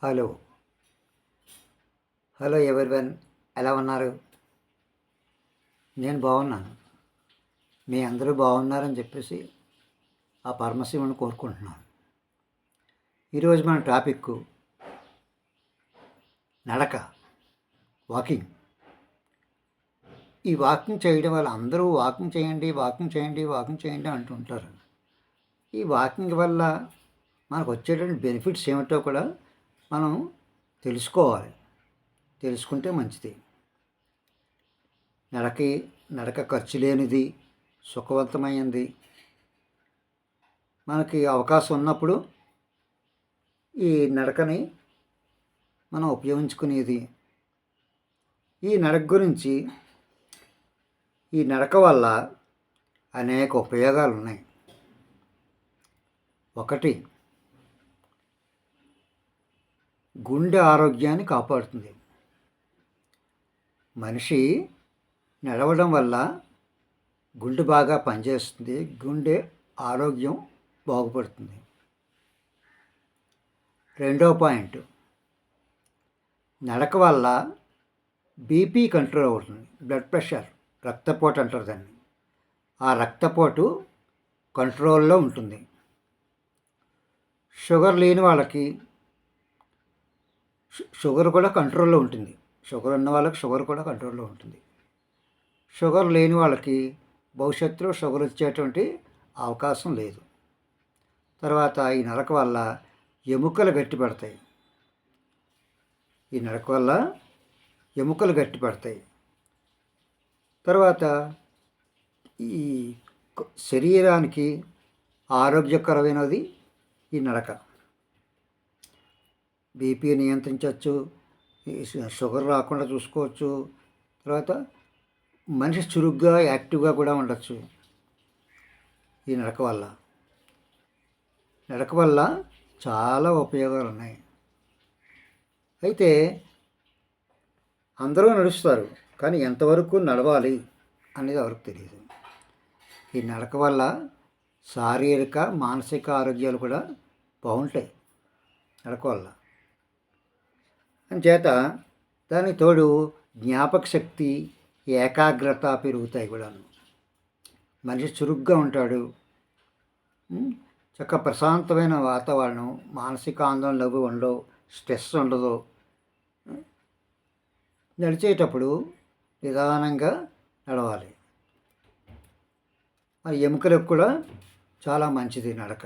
Hello. Hello everyone, ఎలా ఉన్నారు? నేను బాగున్నాను. మీ అందరూ బాగున్నారని చెప్పేసి ఆ పరమశివుని కోరుకుంటున్నాను. ఈరోజు మన టాపిక్ నడక, వాకింగ్. ఈ వాకింగ్ చేయడం వల్ల అందరూ వాకింగ్ చేయండి, వాకింగ్ చేయండి, వాకింగ్ చేయండి అంటుంటారు. ఈ వాకింగ్ వల్ల మనకు వచ్చేటువంటి బెనిఫిట్స్ ఏమిటో కూడా మనం తెలుసుకోవాలి. తెలుసుకుంటే మంచిది. నడక ఖర్చు లేనిది, సుఖవంతమైంది. మనకి అవకాశం ఉన్నప్పుడు ఈ నడకని మనం ఉపయోగించుకునేది. ఈ నడక వల్ల అనేక ఉపయోగాలు ఉన్నాయి. ఒకటి, గుండె ఆరోగ్యాన్ని కాపాడుతుంది. మనిషి నడవడం వల్ల గుండె బాగా పనిచేస్తుంది, గుండె ఆరోగ్యం బాగుపడుతుంది. రెండో పాయింట్, నడక వల్ల బీపీ కంట్రోల్ అవుతుంది. బ్లడ్ ప్రెషర్, రక్తపోటు అంటారు దాన్ని. ఆ రక్తపోటు కంట్రోల్లో ఉంటుంది. షుగర్ లేని వాళ్ళకి షుగర్ కూడా కంట్రోల్లో ఉంటుంది. షుగర్ ఉన్న వాళ్ళకి షుగర్ కూడా కంట్రోల్లో ఉంటుంది. షుగర్ లేని వాళ్ళకి భవిష్యత్తులో షుగర్ వచ్చేటువంటి అవకాశం లేదు. తర్వాత ఈ నడక వల్ల ఎముకలు గట్టిపడతాయి. ఈ నడక వల్ల ఎముకలు గట్టిపడతాయి. తర్వాత ఈ శరీరానికి ఆరోగ్యకరమైనది ఈ నడక. బీపీ నియంత్రించవచ్చు, షుగర్ రాకుండా చూసుకోవచ్చు. తర్వాత మనిషి చురుగ్గా, యాక్టివ్గా కూడా ఉండొచ్చు ఈ నడక వల్ల. నడక వల్ల చాలా ఉపయోగాలు ఉన్నాయి. అయితే అందరూ నడుస్తారు, కానీ ఎంతవరకు నడవాలి అనేది ఎవరికి తెలియదు. ఈ నడక వల్ల శారీరక, మానసిక ఆరోగ్యాలు కూడా బాగుంటాయి నడక వల్ల. అంచేత దానికి తోడు జ్ఞాపక శక్తి, ఏకాగ్రత పెరుగుతాయి కూడా. మనిషి చురుగ్గా ఉంటాడు, చక్కగా ప్రశాంతమైన వాతావరణం, మానసిక ఆందోళనలు ఉండవు, స్ట్రెస్ ఉండదు. నడిచేటప్పుడు నిదానంగా నడవాలి. మరి ఎముకలకు కూడా చాలా మంచిది నడక.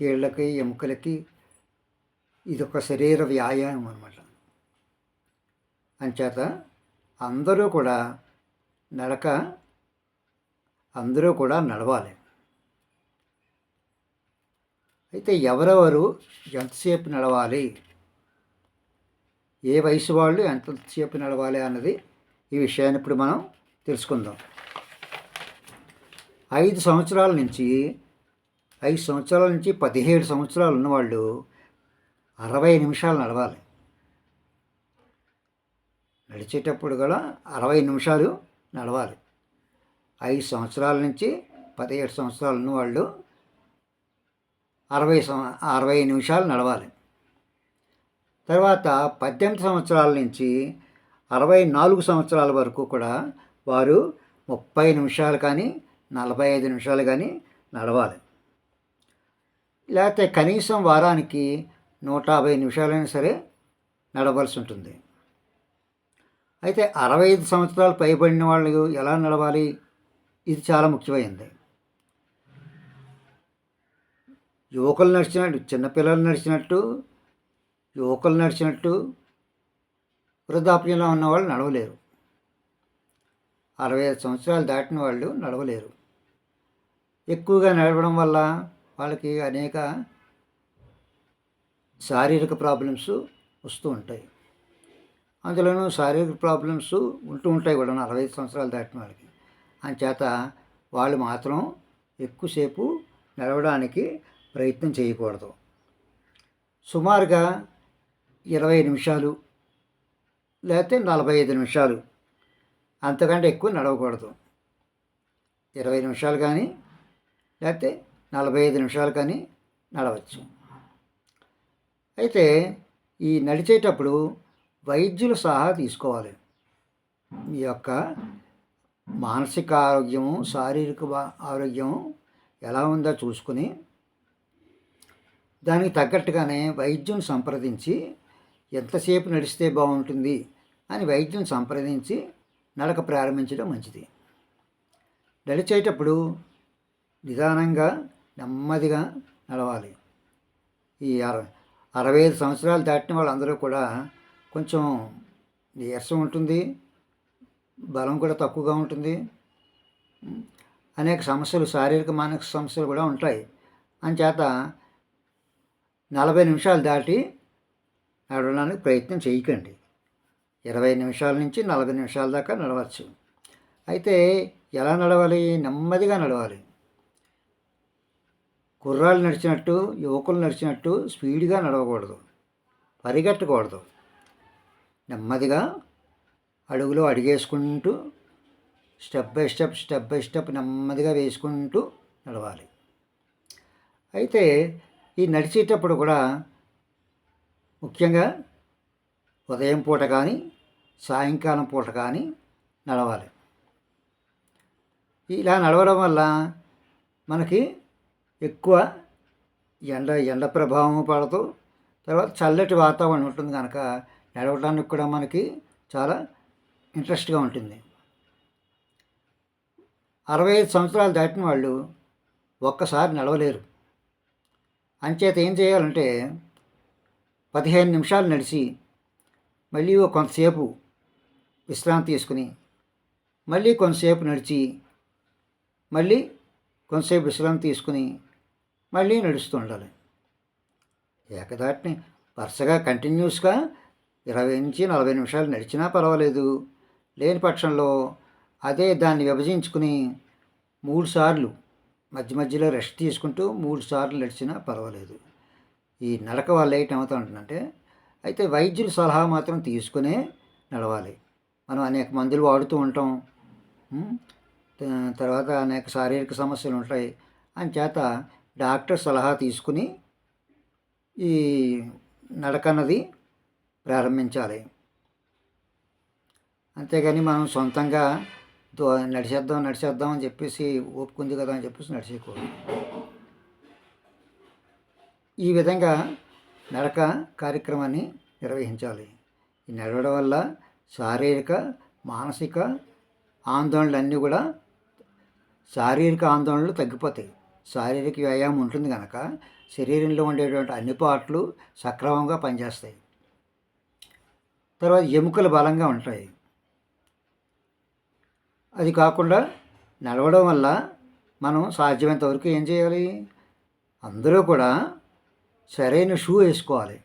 కీళ్ళకి, ఎముకలకి ఇదొక శరీర వ్యాయామం అన్నమాట. అంచేత అందరూ కూడా నడవాలి. అయితే ఎవరెవరు ఎంతసేపు నడవాలి, ఏ వయసు వాళ్ళు ఎంతసేపు నడవాలి అన్నది ఈ విషయాన్ని ఇప్పుడు మనం తెలుసుకుందాం. 5 సంవత్సరాల నుంచి 17 సంవత్సరాలు ఉన్నవాళ్ళు 60 నిమిషాలు నడవాలి. నడిచేటప్పుడు కూడా 60 నిమిషాలు నడవాలి. 5 సంవత్సరాల నుంచి 17 సంవత్సరాలు ఉన్నవాళ్ళు 60 నిమిషాలు నడవాలి. తర్వాత 18 సంవత్సరాల నుంచి 64 సంవత్సరాల వరకు కూడా వారు 30 నిమిషాలు కానీ 45 నిమిషాలు కానీ నడవాలి. లేకపోతే కనీసం వారానికి 150 నిమిషాలైనా సరే నడవలసి ఉంటుంది. అయితే 65 సంవత్సరాలు పైబడిన వాళ్ళు ఎలా నడవాలి, ఇది చాలా ముఖ్యమైనది. యువకులు నడిచినట్టు, చిన్నపిల్లలు నడిచినట్టు, యువకులు నడిచినట్టు వృద్ధాప్యంలో ఉన్నవాళ్ళు నడవలేరు. 65 సంవత్సరాలు దాటిన వాళ్ళు నడవలేరు. ఎక్కువగా నడవడం వల్ల వాళ్ళకి అనేక శారీరక ప్రాబ్లమ్స్ వస్తూ ఉంటాయి. అందులోనూ శారీరక ప్రాబ్లమ్స్ ఉంటూ ఉంటాయి కూడా 65 సంవత్సరాలు దాటిన వాళ్ళకి. అంచేత వాళ్ళు మాత్రం ఎక్కువసేపు నడవడానికి ప్రయత్నం చేయకూడదు. సుమారుగా 20 నిమిషాలు లేకపోతే 45 నిమిషాలు, అంతకంటే ఎక్కువ నడవకూడదు. 20 నిమిషాలు కానీ లేకపోతే 45 నిమిషాలు కానీ నడవచ్చు. అయితే ఈ నడిచేటప్పుడు వైద్యుల సలహా తీసుకోవాలి. మీ యొక్క మానసిక ఆరోగ్యము, శారీరక ఆరోగ్యం ఎలా ఉందో చూసుకుని దానికి తగ్గట్టుగానే వైద్యుని సంప్రదించి ఎంతసేపు నడిస్తే బాగుంటుంది అని వైద్యుని సంప్రదించి నడక ప్రారంభించడం మంచిది. నడిచేటప్పుడు నిదానంగా నెమ్మదిగా నడవాలి. ఈ 65 సంవత్సరాలు దాటిన వాళ్ళందరూ కూడా కొంచెం నీరసం ఉంటుంది, బలం కూడా తక్కువగా ఉంటుంది, అనేక సమస్యలు, శారీరక మానసిక సమస్యలు కూడా ఉంటాయి. అంచేత 40 నిమిషాలు దాటి నడవడానికి ప్రయత్నం చేయకండి. 20 నిమిషాల నుంచి 40 నిమిషాల దాకా నడవచ్చు. అయితే ఎలా నడవాలి? నెమ్మదిగా నడవాలి. కుర్రాళ్ళు నడిచినట్టు, యువకులు నడిచినట్టు స్పీడ్గా నడవకూడదు, పరిగెట్టకూడదు. నెమ్మదిగా అడుగులో అడిగేసుకుంటూ స్టెప్ బై స్టెప్ నెమ్మదిగా వేసుకుంటూ నడవాలి. అయితే ఈ నడిచేటప్పుడు కూడా ముఖ్యంగా ఉదయం పూట కానీ సాయంకాలం పూట కానీ నడవాలి. ఇలా నడవడం వల్ల మనకి ఎక్కువ ఎండ ప్రభావం పడదు. తర్వాత చల్లటి వాతావరణం ఉంటుంది కనుక నడవడానికి కూడా మనకి చాలా ఇంట్రెస్ట్గా ఉంటుంది. 65 సంవత్సరాలు దాటిన వాళ్ళు ఒక్కసారి నడవలేరు. అంచేత ఏం చేయాలంటే 15 నిమిషాలు నడిచి మళ్ళీ కొంతసేపు విశ్రాంతి తీసుకుని మళ్ళీ కొంతసేపు నడిచి మళ్ళీ కొంతసేపు విశ్రాంతి తీసుకుని మళ్ళీ నడుస్తూ ఉండాలి. ఏకదాటిని వరుసగా కంటిన్యూస్గా 20 నుంచి 40 నిమిషాలు నడిచినా పర్వాలేదు. లేని పక్షంలో అదే దాన్ని విభజించుకుని 3 సార్లు మధ్య మధ్యలో రెస్ట్ తీసుకుంటూ 3 సార్లు నడిచినా పర్వాలేదు. ఈ నడక వల్ల ఏమవుతూ ఉంటుందంటే, అయితే వైద్యుల సలహా మాత్రం తీసుకునే నడవాలి. మనం అనేక మందులు వాడుతూ ఉంటాం, తర్వాత అనేక శారీరక సమస్యలు ఉంటాయి. అంచేత డాక్టర్ సలహా తీసుకుని ఈ నడక అన్నది ప్రారంభించాలి. అంతేగాని మనం సొంతంగా నడిచేద్దాం అని చెప్పేసి ఓపుకుంది కదా అని చెప్పేసి నడిచేయకూడదు. ఈ విధంగా నడక కార్యక్రమాన్ని నిర్వహించాలి. ఈ నడవడం వల్ల శారీరక మానసిక ఆందోళనలన్నీ కూడా శారీరక ఆందోళనలు తగ్గిపోతాయి. శారీరక వ్యాయామం ఉంటుంది కనుక శరీరంలో ఉండేటువంటి అన్ని పార్ట్లు సక్రమంగా పనిచేస్తాయి. తర్వాత ఎముకలు బలంగా ఉంటాయి. అది కాకుండా నడవడం వల్ల మనం సాధ్యమైనంత వరకు ఏం చేయాలి? అందరూ కూడా సరైన షూ వేసుకోవాలి.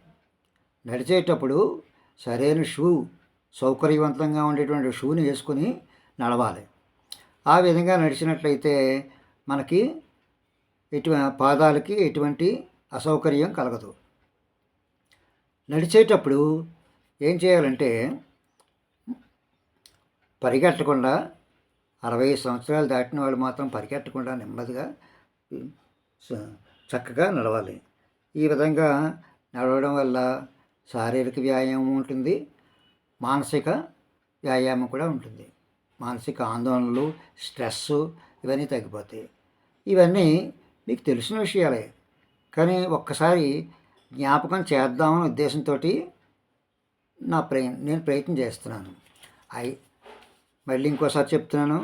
నడిచేటప్పుడు సరైన షూ, సౌకర్యవంతంగా ఉండేటువంటి షూని వేసుకుని నడవాలి. ఆ విధంగా నడిచినట్లయితే మనకి పాదాలకి ఎటువంటి అసౌకర్యం కలగదు. నడిచేటప్పుడు ఏం చేయాలంటే పరిగెట్టకుండా, 60 సంవత్సరాలు దాటిన వాళ్ళు మాత్రం పరిగెట్టకుండా నెమ్మదిగా చక్కగా నడవాలి. ఈ విధంగా నడవడం వల్ల శారీరక వ్యాయామం ఉంటుంది, మానసిక వ్యాయామం కూడా ఉంటుంది. మానసిక ఆందోళనలు, స్ట్రెస్సు ఇవన్నీ తగ్గిపోతాయి. ఇవన్నీ మీకు తెలిసిన విషయాలే, కానీ ఒక్కసారి జ్ఞాపకం చేద్దామనే ఉద్దేశంతో నేను ప్రయత్నం చేస్తున్నాను. మళ్ళీ ఇంకోసారి చెప్తున్నాను,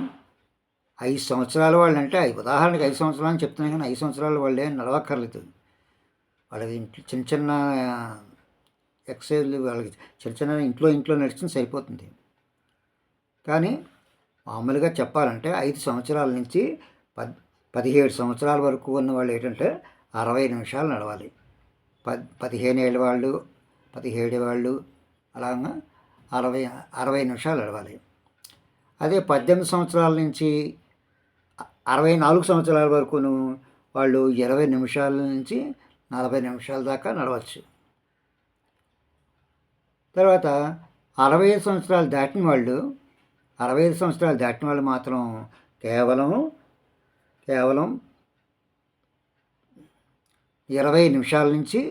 5 సంవత్సరాల వాళ్ళు అంటే ఉదాహరణకి 5 సంవత్సరాలు అని చెప్తున్నాను, కానీ 5 సంవత్సరాల వాళ్ళే నడవక్కర్లేదు. వాళ్ళకి చిన్న చిన్న ఎక్సర్సైజ్లు, వాళ్ళకి చిన్న ఇంట్లో నడిచిన సరిపోతుంది. కానీ మామూలుగా చెప్పాలంటే 5 సంవత్సరాల నుంచి 17 సంవత్సరాల వరకు ఉన్న వాళ్ళు ఏంటంటే 60 నిమిషాలు నడవాలి. 15 ఏళ్ళ వాళ్ళు, 17 వాళ్ళు అలాగా 60 నిమిషాలు నడవాలి. అదే 18 సంవత్సరాల నుంచి 64 సంవత్సరాల వరకును వాళ్ళు 20 నిమిషాల నుంచి 40 నిమిషాల దాకా నడవచ్చు. తర్వాత 65 సంవత్సరాలు దాటిన వాళ్ళు మాత్రం కేవలం 20 నిమిషాల నుంచి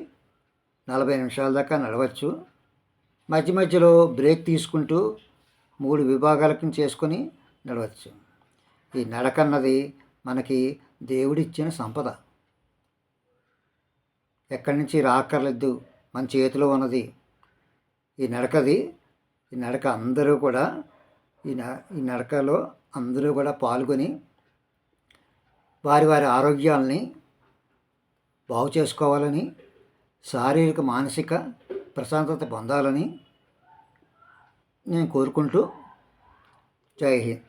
40 నిమిషాల దాకా నడవచ్చు. మధ్య మధ్యలో బ్రేక్ తీసుకుంటూ 3 విభాగాలకు చేసుకొని నడవచ్చు. ఈ నడక అన్నది మనకి దేవుడిచ్చిన సంపద. ఎక్కడి నుంచి రాక్కర్లేదు, మన చేతిలో ఉన్నది ఈ నడకది. ఈ నడక అందరూ కూడా ఈ నడకలో అందరూ కూడా పాల్గొని వారి వారి ఆరోగ్యాలని బాగు చేసుకోవాలని, శారీరక మానసిక ప్రశాంతత పొందాలని నేను కోరుకుంటూ జై హింద్.